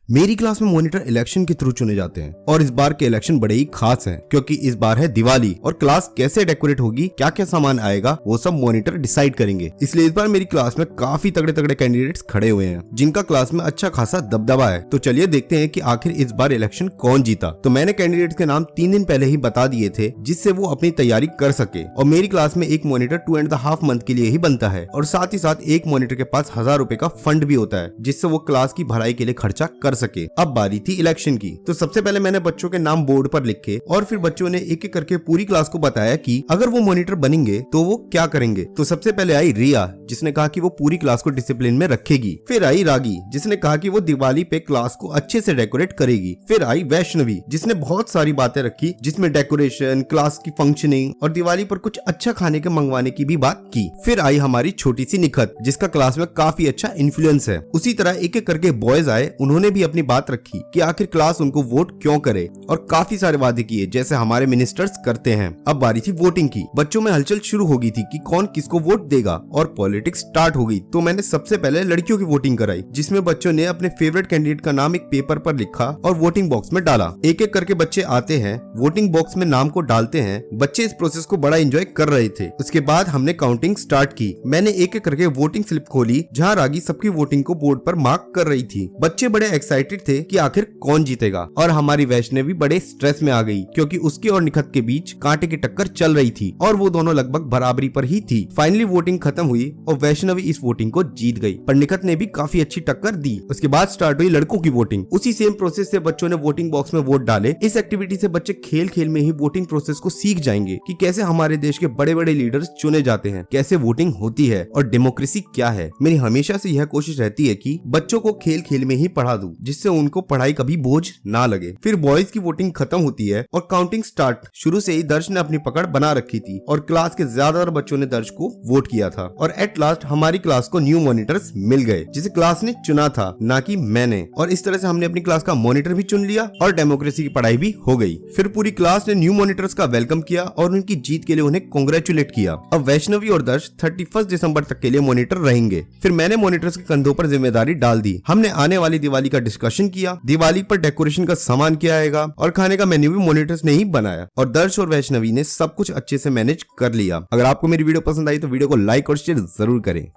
मेरी क्लास में monitor election के थ्रू चुने जाते हैं और इस बार के इलेक्शन बड़े ही खास हैं क्योंकि इस बार है दिवाली और क्लास कैसे डेकोरेट होगी, क्या क्या सामान आएगा, वो सब मॉनिटर डिसाइड करेंगे। इसलिए इस बार मेरी क्लास में काफी तगड़े तगड़े कैंडिडेट्स खड़े हुए हैं जिनका क्लास में अच्छा खासा दबदबा है। तो चलिए देखते हैं कि आखिर इस बार इलेक्शन कौन जीता। तो मैंने कैंडिडेट्स के नाम 3 दिन पहले ही बता दिए थे जिससे वो अपनी तैयारी कर सके। और मेरी क्लास में एक मॉनिटर 2.5 मंथ के लिए ही बनता है और साथ ही साथ एक मॉनिटर के पास 1000 रुपए का फंड भी होता है जिससे वो क्लास की भराई के लिए खर्चा कर सके। अब बारी थी इलेक्शन की। तो सबसे पहले मैंने बच्चों के नाम बोर्ड पर लिखे और फिर बच्चों ने एक एक करके पूरी क्लास को बताया कि अगर वो मॉनिटर बनेंगे तो वो क्या करेंगे। तो सबसे पहले आई रिया जिसने कहा कि वो पूरी क्लास को डिसिप्लिन में रखेगी। फिर आई रागी जिसने कहा कि वो दिवाली पे क्लास को अच्छे से डेकोरेट करेगी। फिर आई वैष्णवी जिसने बहुत सारी बातें रखी जिसमें डेकोरेशन, क्लास की फंक्शनिंग और दिवाली पर कुछ अच्छा खाने के मंगवाने की भी बात की। फिर आई हमारी छोटी सी निखत जिसका क्लास में काफी अच्छा इन्फ्लुएंस है। उसी तरह एक एक करके बॉयज आए, उन्होंने भी अपनी बात रखी कि आखिर क्लास उनको वोट क्यों करे और काफी सारे वादे किए जैसे हमारे मिनिस्टर्स करते हैं। अब बारी थी वोटिंग की। बच्चों में हलचल शुरू हो गई थी कि कौन किसको वोट देगा और पॉलिटिक्स स्टार्ट हो गई। तो मैंने सबसे पहले लड़कियों की वोटिंग कराई जिसमें बच्चों ने अपने फेवरेट कैंडिडेट का नाम एक पेपर पर लिखा और वोटिंग बॉक्स में डाला। एक एक करके बच्चे आते हैं, वोटिंग बॉक्स में नाम को डालते हैं। बच्चे इस प्रोसेस को बड़ा एंजॉय कर रहे थे। उसके बाद हमने काउंटिंग स्टार्ट की। मैंने एक एक करके वोटिंग स्लिप खोली जहाँ रागी सबकी वोटिंग को बोर्ड पर मार्क कर रही थी। बच्चे बड़े एक्साइटेड थे कि आखिर कौन जीतेगा और हमारी वैष्णवी बड़े स्ट्रेस में आ गई क्योंकि उसकी और निखत के बीच कांटे की टक्कर चल रही थी और वो दोनों लगभग बराबरी पर ही थी। फाइनली वोटिंग खत्म हुई और वैष्णवी इस वोटिंग को जीत गई, पर निखत ने भी काफी अच्छी टक्कर दी। उसके बाद स्टार्ट हुई लड़कों की वोटिंग। उसी सेम प्रोसेस से बच्चों ने वोटिंग बॉक्स में वोट डाले। इस एक्टिविटी से बच्चे खेल खेल में ही वोटिंग प्रोसेस को सीख जाएंगे कि कैसे हमारे देश के बड़े बड़े लीडर्स चुने जाते हैं, कैसे वोटिंग होती है और डेमोक्रेसी क्या है। मेरी हमेशा से यह कोशिश रहती है कि बच्चों को खेल खेल में ही पढ़ा दूं जिससे उनको पढ़ाई कभी बोझ ना लगे। फिर बॉयज की वोटिंग खत्म होती है और काउंटिंग स्टार्ट। शुरू से ही दर्श ने अपनी पकड़ बना रखी थी और क्लास के ज्यादातर बच्चों ने दर्श को वोट किया था और एट लास्ट हमारी क्लास को न्यू मॉनिटर्स मिल गए जिसे क्लास ने चुना था, ना कि मैंने। और इस तरह से हमने अपनी क्लास का मॉनिटर भी चुन लिया और डेमोक्रेसी की पढ़ाई भी हो गई। फिर पूरी क्लास ने न्यू मॉनिटर्स का वेलकम किया और उनकी जीत के लिए उन्हें कांग्रेचुलेट किया। अब वैष्णवी और दर्श 31 दिसंबर तक के लिए मॉनिटर रहेंगे। फिर मैंने मॉनिटर्स के कंधों पर जिम्मेदारी डाल दी। हमने आने वाली दिवाली का डिस्कशन किया, दिवाली पर डेकोरेशन का सामान क्या आएगा और खाने का मेन्यू भी मॉनिटर्स ने ही बनाया और दर्श और वैष्णवी ने सब कुछ अच्छे से मैनेज कर लिया। अगर आपको मेरी वीडियो पसंद आई तो वीडियो को लाइक और शेयर जरूर करें।